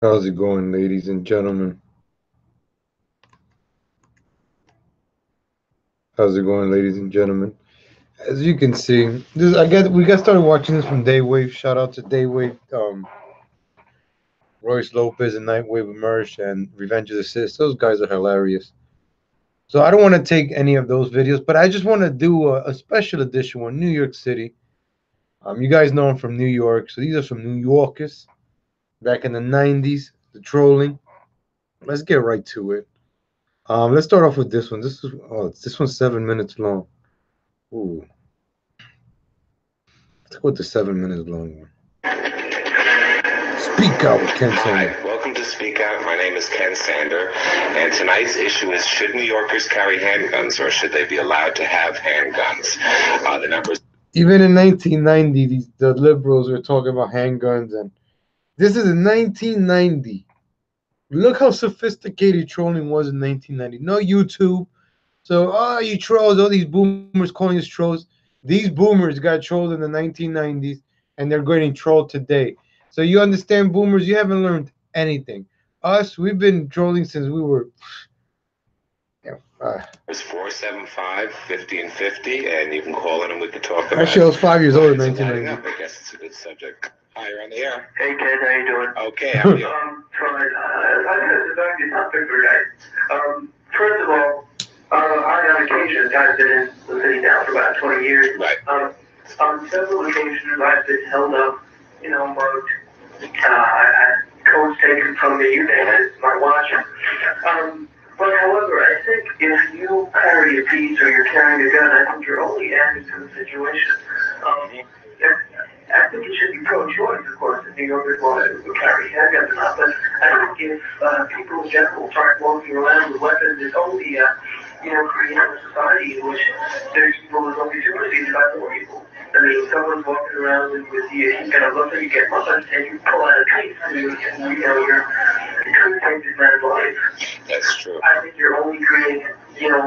How's it going, ladies and gentlemen? How's it going, ladies and gentlemen? As you can see, we got started watching this from Daywave. Shout out to Daywave, Royce Lopez and Nightwave Emerged and Revenge of the Sith. Those guys are hilarious. So I don't want to take any of those videos, but I just want to do a special edition one, New York City. You guys know I'm from New York, so these are some New Yorkers back in the '90s. The trolling. Let's get right to it. Let's start off with this one. This one's 7 minutes long. Ooh. Let's go with the 7 minutes long one. Speak Out with Ken Sander. Hi, welcome to Speak Out. My name is Ken Sander, and tonight's issue is: should New Yorkers carry handguns, or should they be allowed to have handguns? The numbers. Even in 1990, the liberals were talking about handguns, and this is in 1990. Look how sophisticated trolling was in 1990. No YouTube. So, you trolls, all these boomers calling us trolls. These boomers got trolled in the 1990s, and they're getting trolled today. So you understand, boomers, you haven't learned anything. Us, we've been trolling since we were... It's 475-1550, and you can call in and we can talk about it. Actually, I was 5 years old in 1990. I guess it's a good subject. Hi, you're on the air. Hey, Ken, how you doing? Okay, how are you? Fine. It's a very good topic for tonight. First of all, I, on occasion, I've been in the city now for about 20 years. Right. On several occasions, I've been held up, mugged, coats taken from me, you name it, my watch. But however, I think if you carry a piece or you're carrying a gun, I think you're only adding to the situation. I think it should be pro-choice, of course, if New Yorkers want to carry handguns or not. But I think if people in general start walking around with weapons, it's only, creating a society in which there's people who's only superseded by more people. I mean, someone's walking around with you, he's going to look at you, get mugged, and you pull out a piece, and you're could take this man's life. That's true. I think you're only creating,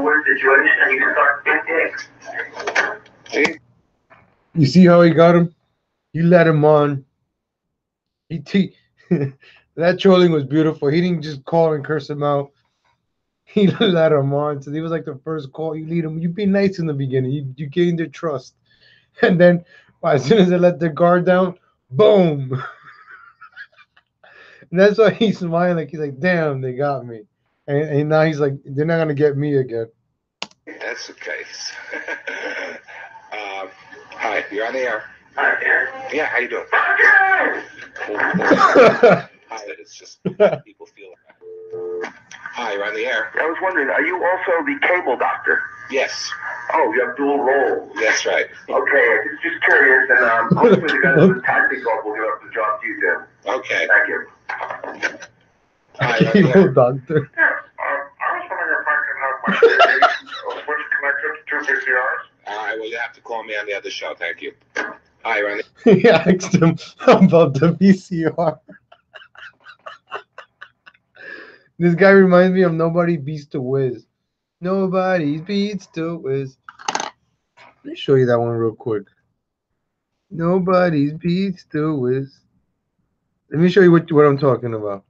worse situation, and you start big things. You see how he got him? You let him on. That trolling was beautiful. He didn't just call and curse him out. He let him on. So he was like the first call. You lead him. You be nice in the beginning. You gain their trust. And then as soon as they let their guard down, boom. And that's why he's smiling. Like he's like, damn, they got me. And now he's like, they're not gonna get me again. That's the case. Hi, you're on the air. Hi, Aaron. Yeah, how you doing? Okay. Hi, it's just people feel like. Hi, you're on the air. I was wondering, are you also the cable doctor? Yes. Oh, you have dual roles. That's right. Okay, just curious, and hopefully the guys with the tactical will give up the job to you then. Okay. Thank you. Hi, you're on the Cable air. doctor. Yeah, I was wondering if I could have my station switch connected to 250Rs. All right, well, you have to call me on the other show. Thank you. Hi, you're on the He asked him about the VCR. This guy reminds me of Nobody Beats the Wiz. Nobody beats the Wiz. Let me show you that one real quick. Nobody beats the Wiz. Let me show you what I'm talking about.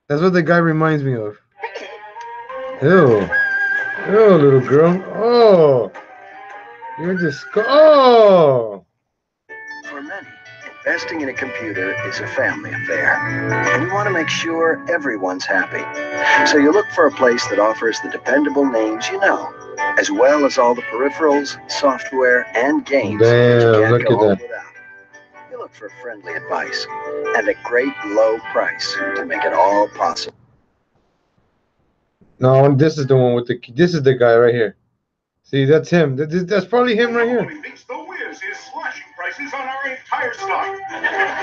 That's what the guy reminds me of. Ew. Ew, little girl. Oh. You're just... Oh. For many, investing in a computer is a family affair, and you want to make sure everyone's happy. So you look for a place that offers the dependable names you know, as well as all the peripherals, software, and games that you Damn, can't look go at home that. without. You look for friendly advice and a great low price to make it all possible. No, this is the one with the... This is the guy right here. See, that's him. That's probably him right here. Nobody beats the Wiz is slashing prices on our entire stock.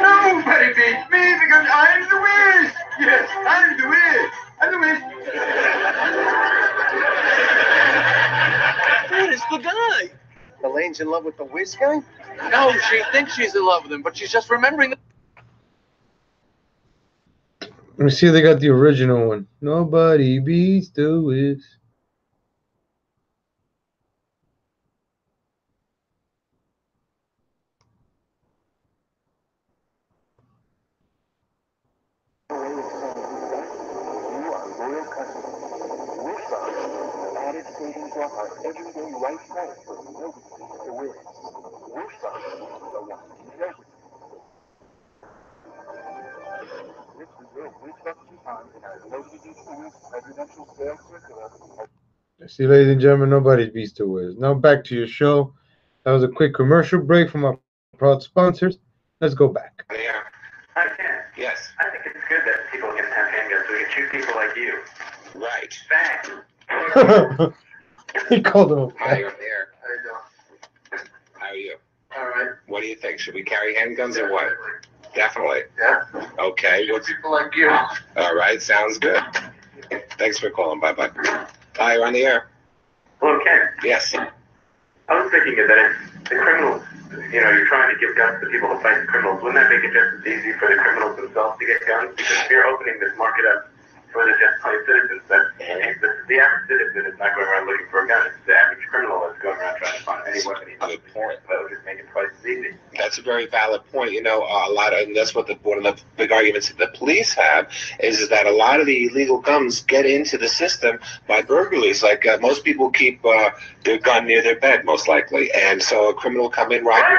Nobody beats me because I'm the Wiz. Yes, I'm the Wiz. I'm the Wiz. That is the guy. Elaine's in love with the whiz guy? No, she thinks she's in love with him, but she's just remembering. Let me see if they got the original one. Nobody beats the Wiz. from our everyday right home for nobody to win. We're sorry, the one nobody. This reserve restructuring time in our nobody needs to win presidential sales circular. See, ladies and gentlemen, nobody beats the Wiz. Now back to your show. That was a quick commercial break from our proud sponsors. Let's go back. Yeah. I can. Yes. I think it's good that people can have handguns so we can shoot people like you. Right. Bang! He called him a Hi, fag. you're there. How you doing? How are you? All right. What do you think? Should we carry handguns or what? Definitely. Yeah. Okay. People like you. All right. Sounds good. Thanks for calling. Bye-bye. Hi, you're on the air. Well, Ken, Yes. I was thinking that if the criminals, you're trying to give guns to people to fight the criminals, wouldn't that make it just as easy for the criminals themselves to get guns? Because if you're opening this market up for the just plain citizens, that the average citizen is not going around looking for a gun. It's the average criminal that's going around trying to find any weapon he wants. Good point. That would just make it twice as easy. That's a very valid point. And that's what one of the big arguments that the police have is that a lot of the illegal guns get into the system by burglaries. Like most people keep their gun near their bed, most likely, and so a criminal will come in right in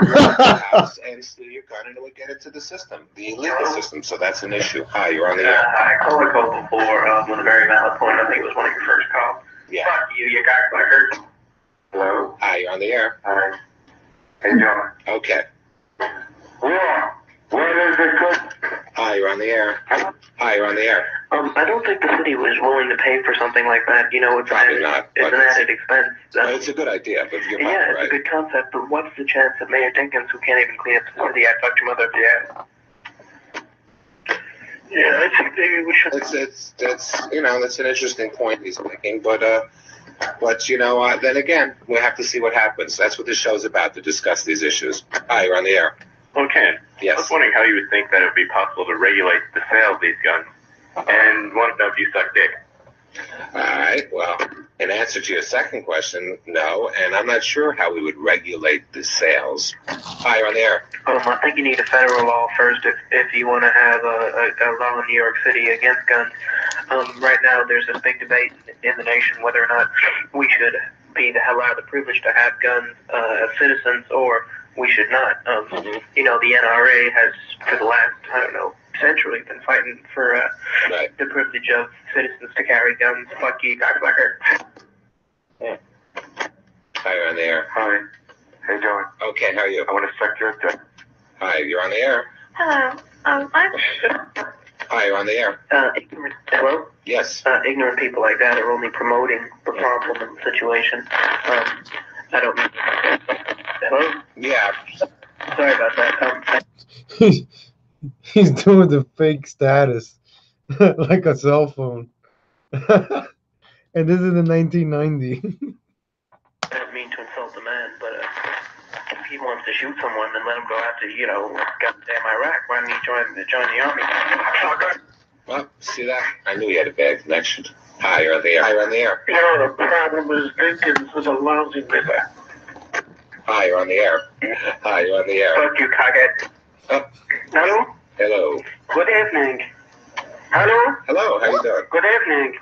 your house and steal your gun, and it would get into the system, the illegal system. So that's an issue. Hi, you're on the air. I called a call before with a very valid point. I think it was one of your first calls. Yeah. Fuck you cocksucker. Hello? Hi, you're on the air. Hi. How you doing? Okay. Yeah. What is it good? Hi, you're on the air. Hi, you're on the air. I don't think the city was willing to pay for something like that. It's Probably not, It's but an added expense. Well, it's a good idea, but you're Yeah, it's right. a good concept, but what's the chance that Mayor Dinkins, who can't even clean up the city, I talked to him other day. Yeah, I think maybe we should. That's an interesting point he's making, but then again, we have to see what happens. That's what this show's about, to discuss these issues. Hi, you're on the air. Okay. Yes. I was wondering how you would think that it would be possible to regulate the sale of these guns, and want to know if you suck dick. All right. Well, in answer to your second question, no, and I'm not sure how we would regulate the sales. Hi, you're on the air. I think you need a federal law first if you want to have a law in New York City against guns. Right now, there's this big debate in the nation whether or not we should be allowed the privilege to have guns as citizens, or we should not. The NRA has, for the last, century, been fighting for the privilege of citizens to carry guns. Fuck you, cocksucker. Hi, you're on the air. Hi. How you doing? Okay, how are you? I want to suck your dick. Hi, you're on the air. Hello. I'm Hi, you're on the air. Hello? Yes. Ignorant people like that are only promoting the problem and the situation. I don't. Hello? Yeah. Sorry about that. He's doing the fake status like a cell phone. And this is in 1990. I don't mean to insult the man, but if he wants to shoot someone, then let him go after, goddamn Iraq. Why don't he join the army? Well, see that? I knew he had a bad connection. Hi, you're on the air. Hi, you're on the air. The problem is Dinkins is a lousy nigger. Hi, you're on the air. Hi, you're on the air. Fuck you, cockhead. Oh, Hello? hello. Good evening. Hello? Hello, how you doing? Good evening.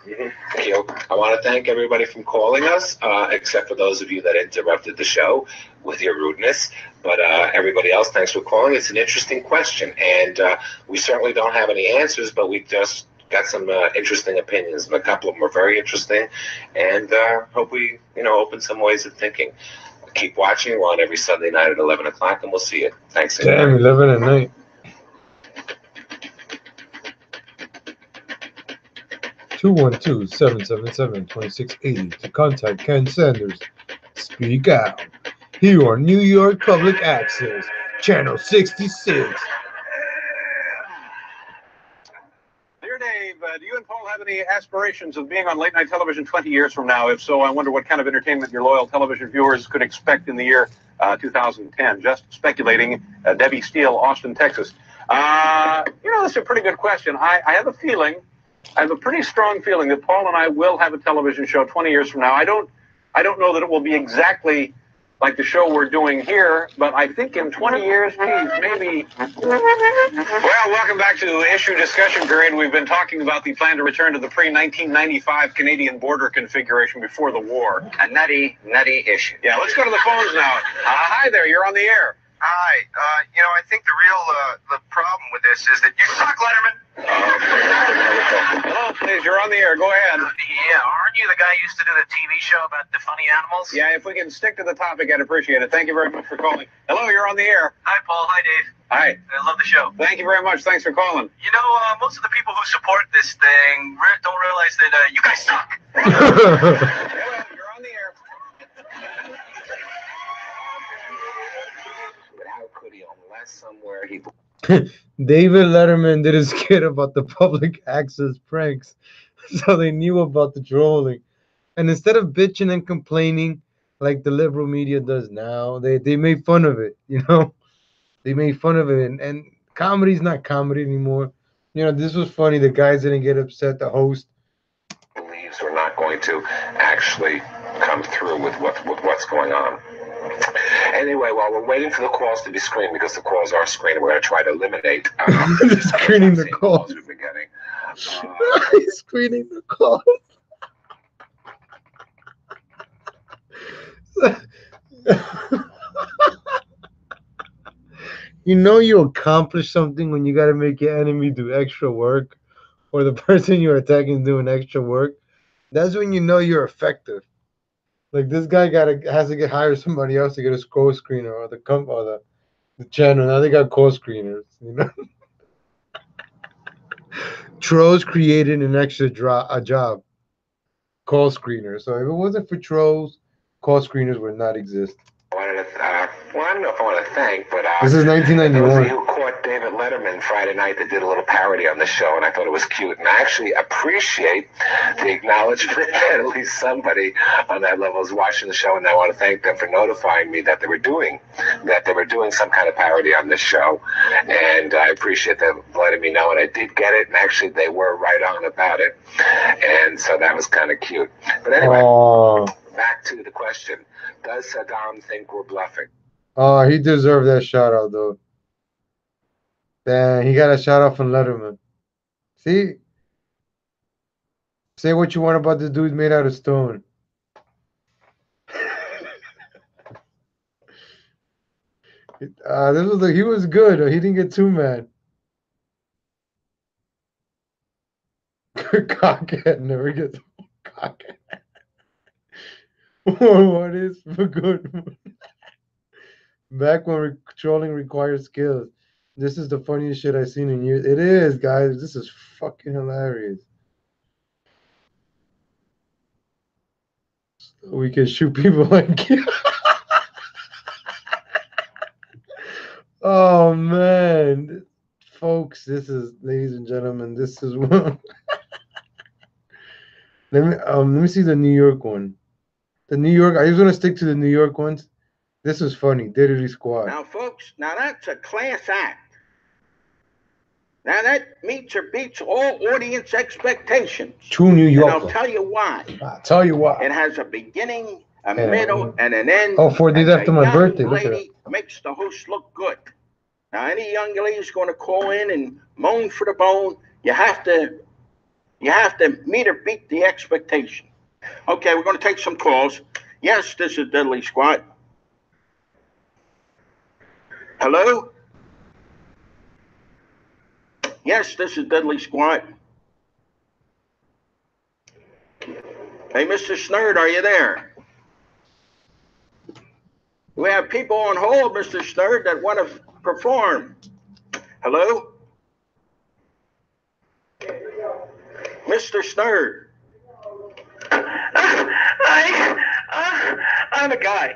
Thank you. I want to thank everybody for calling us, except for those of you that interrupted the show with your rudeness. But everybody else, thanks for calling. It's an interesting question, and we certainly don't have any answers, but we just got some interesting opinions, and a couple of them are very interesting, and hope we, open some ways of thinking. Keep watching. We're on every Sunday night at 11 o'clock, and we'll see you. Thanks. Damn, 11 at night. Two 212-777-2680 to contact Ken Sanders. Speak out. Here on New York Public Access, Channel 66. Dear Dave, do you and Paul have any aspirations of being on late night television 20 years from now? If so, I wonder what kind of entertainment your loyal television viewers could expect in the year 2010. Just speculating. Debbie Steele, Austin, Texas. That's a pretty good question. I have a pretty strong feeling that Paul and I will have a television show 20 years from now. I don't know that it will be exactly like the show we're doing here, but I think in 20 years, geez, maybe. Well, welcome back to Issue Discussion Period. We've been talking about the plan to return to the pre-1995 Canadian border configuration before the war. A nutty issue. Yeah, let's go to the phones now. Hi there, you're on the air. Hi. I think the real the problem with this is that you suck, Letterman. Hello, please, you're on the air. Go ahead. Yeah, aren't you the guy who used to do the TV show about the funny animals? Yeah, if we can stick to the topic, I'd appreciate it. Thank you very much for calling. Hello, you're on the air. Hi, Paul. Hi, Dave. Hi. I love the show. Thank you very much. Thanks for calling. Most of the people who support this thing don't realize that you guys suck. Hello, you're on the air. But how could he, unless somewhere he... David Letterman did a skit about the public access pranks, so they knew about the trolling. And instead of bitching and complaining like the liberal media does now, they made fun of it, They made fun of it, and comedy's not comedy anymore. This was funny. The guys didn't get upset. The host believes we're not going to actually come through with what's going on. Anyway, while we're waiting for the calls to be screened, because the calls are screened, we're going to try to eliminate screening the calls. We've been getting. Screening the calls. You accomplish something when you got to make your enemy do extra work, or the person you're attacking doing extra work. That's when you know you're effective. Like this guy has to hire somebody else to get a call screener, or the channel. Now they got call screeners. Trolls created an extra job, call screener. So if it wasn't for trolls, call screeners would not exist. I don't know if I want to thank, but this is 1991. Those of you who caught David Letterman Friday night that did a little parody on the show, and I thought it was cute. And I actually appreciate the acknowledgement that at least somebody on that level is watching the show, and I want to thank them for notifying me that they were doing some kind of parody on this show, and I appreciate them letting me know. And I did get it, and actually they were right on about it, and so that was kind of cute. But anyway, back to the question: does Saddam think we're bluffing? Oh, he deserved that shout out though. Damn, he got a shout out from Letterman. See? Say what you want about this dude made out of stone. He was good. He didn't get too mad. Cockhead never gets cockhead. What is for good? Back when trolling requires skills. This is the funniest shit I've seen in years. It is, guys. This is fucking hilarious. So we can shoot people like you. Oh, man. Folks, this is, ladies and gentlemen, this is one. Let me see the New York one. The New York, I just want to stick to the New York ones. This was funny. Diddity Squad. Now, folks, that's a class act. Now, that meets or beats all audience expectations. True New York. And I'll tell you why. I'll tell you why. It has a beginning, a middle, and an end. Oh, 4 days after my birthday. Look at lady makes the host look good. Now, any young lady's going to call in and moan for the bone. You have to meet or beat the expectation. Okay, we're going to take some calls. Yes, this is Diddly Squad. Hello? Yes, this is Deadly Squad. Hey, Mr. Snurd, are you there? We have people on hold, Mr. Snurd, that want to perform. Hello? Mr. Snurd. I'm a guy.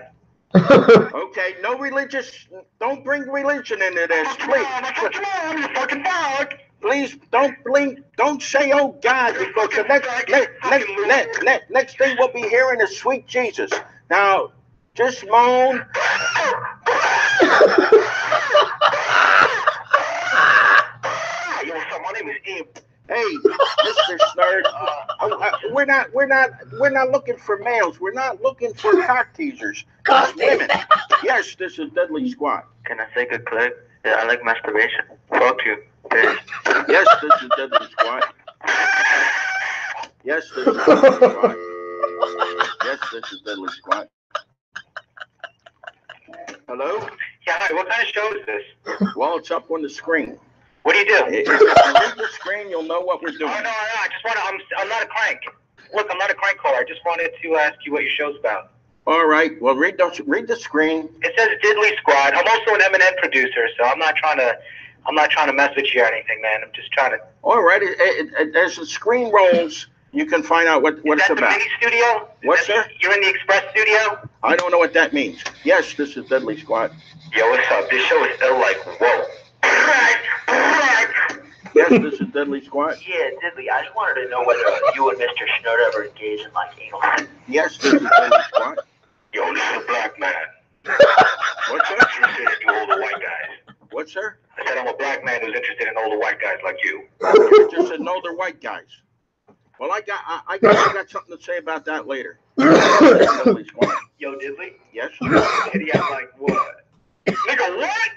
Okay, no religious, don't bring religion into this, please. Come on, you fucking dog. Please don't say, oh God, because the next thing we'll be hearing is sweet Jesus. Now, just moan. My name is Abe. Hey, Mr. Snerd, we're not looking for males. We're not looking for cock teasers. It's women. Yes, this is Deadly Squad. Can I take a clip? Yeah, I like masturbation. Fuck you. Bitch. Yes, this is Deadly Squad. Yes, this is Deadly Squad. Yes, this is Deadly Squad. Hello? Yeah, hi, what kind of show is this? Well, it's up on the screen. What do you do? If you read the screen, you'll know what we're doing. Oh, no, I just want to, I'm not a crank. Look, I'm not a crank caller. I just wanted to ask you what your show's about. All right. Well, read the screen. It says Diddley Squad. I'm also an M&M producer, so I'm not trying to mess with you or anything, man. I'm just trying to. All right. As the screen rolls, you can find out what it's about. Is that the mini studio? What, sir? You're in the Express studio? I don't know what that means. Yes, this is Deadly Squad. Yo, what's up? This show is ill like, whoa. Yes, this is Deadly Squad. Yeah, Diddley, I just wanted to know whether you and Mr. Schnurr ever engaged in, like, anal sex. Yes, this is Deadly Squad. Yo, this is a black man. What's sir? Interested in you older white guys. What, sir? I said I'm a black man who's interested in older white guys like you. You just said older white guys. Well, I got something to say about that later. Deadly Squad. Yo, Diddley? Yes. Kitty, I'm like, what? Nigga, what?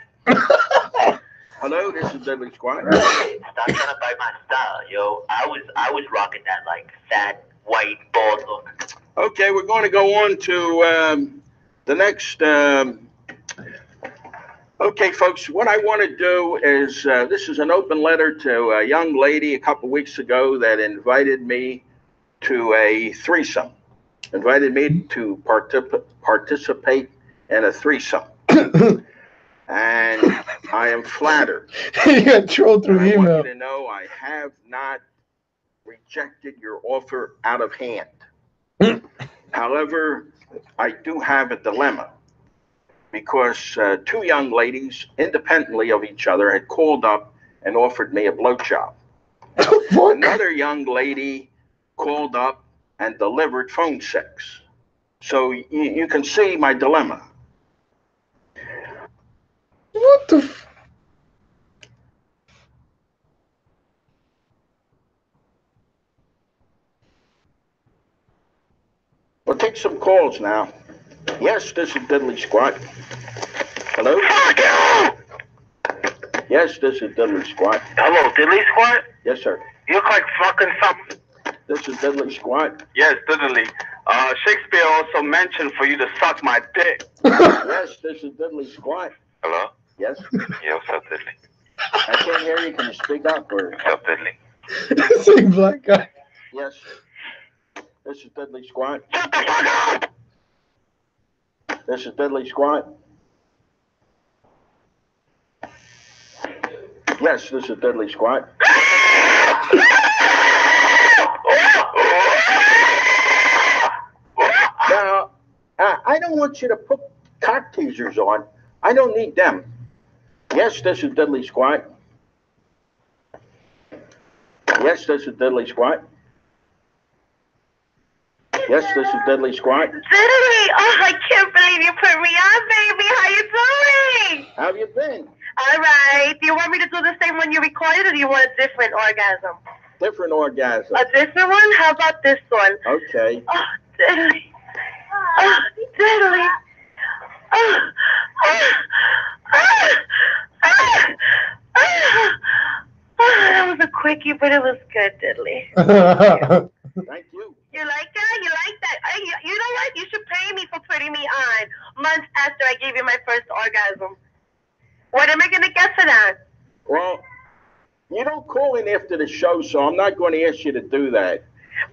Hello, this is Deadly Squad. Stop trying to bite my style, yo. I was rocking that, like, fat, white, bald look. Okay, we're going to go on to the next. Okay, folks, what I want to do is this is an open letter to a young lady a couple weeks ago that invited me to a threesome. Invited me to participate in a threesome. And I am flattered. You got trolled through I email. want you to know I have not rejected your offer out of hand. However, I do have a dilemma because two young ladies, independently of each other, had called up and offered me a blowjob. Another young lady called up and delivered phone sex. So you can see my dilemma. What the f... We'll take some calls now. Yes, this is Deadly Squad. Hello? Yes, this is Deadly Squad. Hello, Diddley Squad? Yes, sir. You look like fucking something. This is Deadly Squad. Yes, Diddley. Shakespeare also mentioned for you to suck my dick. Yes, this is Deadly Squad. Hello? Yes. Yeah, what's up, Diddley? I can't hear you. Can you speak up? Or... What's up, Diddley? Same black guy. Yes. This is Deadly Squad. Shut the fuck up! This is Deadly Squad. Yes, this is Deadly Squad. Now, I don't want you to put cock teasers on. I don't need them. Yes, this is Deadly Squad. Yes, this is Deadly Squad. Yes, this is Deadly Squad. Diddley! Oh, I can't believe you put me on, baby. How you doing? How have you been? All right. Do you want me to do the same one you recorded, or do you want a different orgasm? Different orgasm. A different one? How about this one? Okay. Oh, Diddley. Oh, Diddley. Oh, that was a quickie, but it was good, Diddley. Thank you. You like that? You like that? You know what? You should pay me for putting me on months after I gave you my first orgasm. What am I going to get for that? Well, you don't call in after the show, so I'm not going to ask you to do that.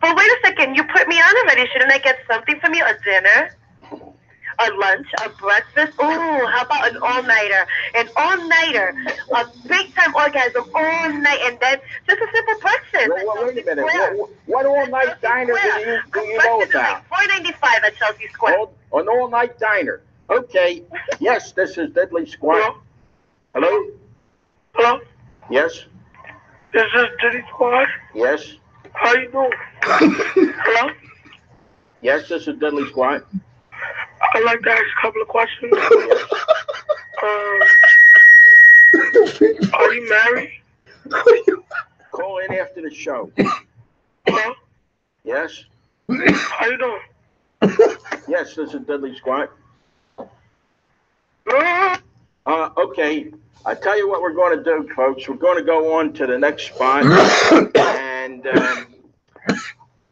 But wait a second. You put me on already. Shouldn't I get something from you? A dinner? A lunch? A breakfast? Ooh, how about an all-nighter? An all-nighter. A big-time orgasm all night. And then just a simple breakfast. Well, wait a minute. What all-night diner do you know about? Like $4.95 at Chelsea Square. An all-night diner. Okay. Yes, this is Deadly Squad. Hello? Hello? Yes? This is Diddley Squad. Yes? How you doing? Hello? Yes, this is Deadly Squad. I'd like to ask a couple of questions. Are you married? Call in after the show. Hello? Yes? How you doing? Yes, this is Deadly Squat. Hello? Okay. I tell you what we're going to do, folks. We're going to go on to the next spot. And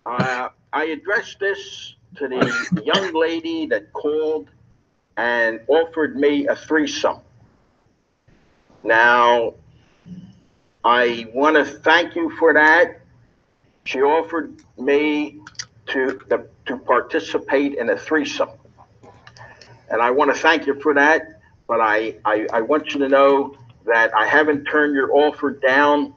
I addressed this to the young lady that called and offered me a threesome. Now, I want to thank you for that. She offered me to participate in a threesome. And I want to thank you for that. But I want you to know that I haven't turned your offer down.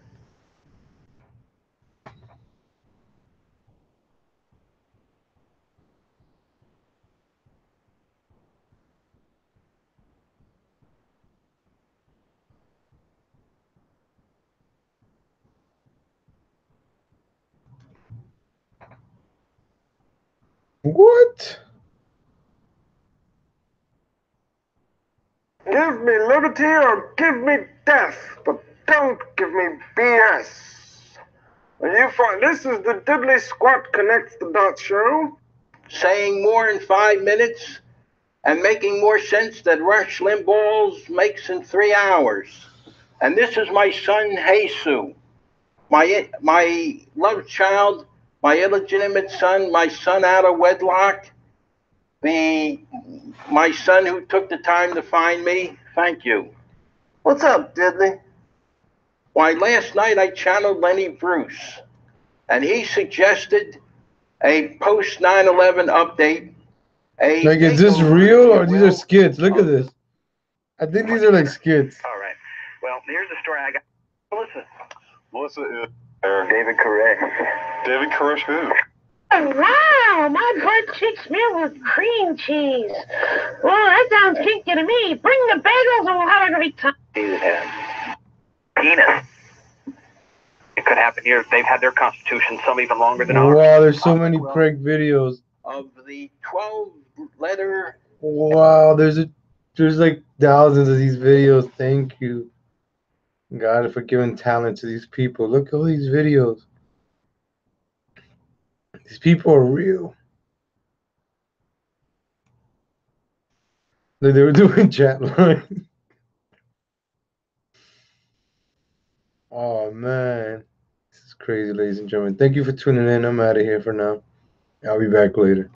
What? Give me liberty or give me death, but don't give me BS. You find this is the Diddley Squat Connects the Dots show. Saying more in 5 minutes and making more sense than Rush Limbaugh's makes in 3 hours. And this is my son, Jesus. My love child, my illegitimate son, my son out of wedlock, my son who took the time to find me. Thank you. What's up, Diddley? Why, last night I channeled Lenny Bruce, and he suggested a post 9/11 update. Like, is this real or these are skits? Look at this. I think these are like skits. All right. Well, here's the story I got. Melissa is David Koresh. David Koresh who? Oh, wow, my butt cheeks meal with cream cheese. Well, that sounds kinky to me. Bring the bagels and we'll have a great time. David has penis. It could happen here. They've had their constitution, some even longer than ours. Wow, there's so many prank videos. Of the 12-letter. Wow, there's like thousands of these videos. Thank you, God, for giving talent to these people. Look at all these videos. These people are real. Like they were doing chat line. Oh man, this is crazy, ladies and gentlemen. Thank you for tuning in. I'm out of here for now. I'll be back later.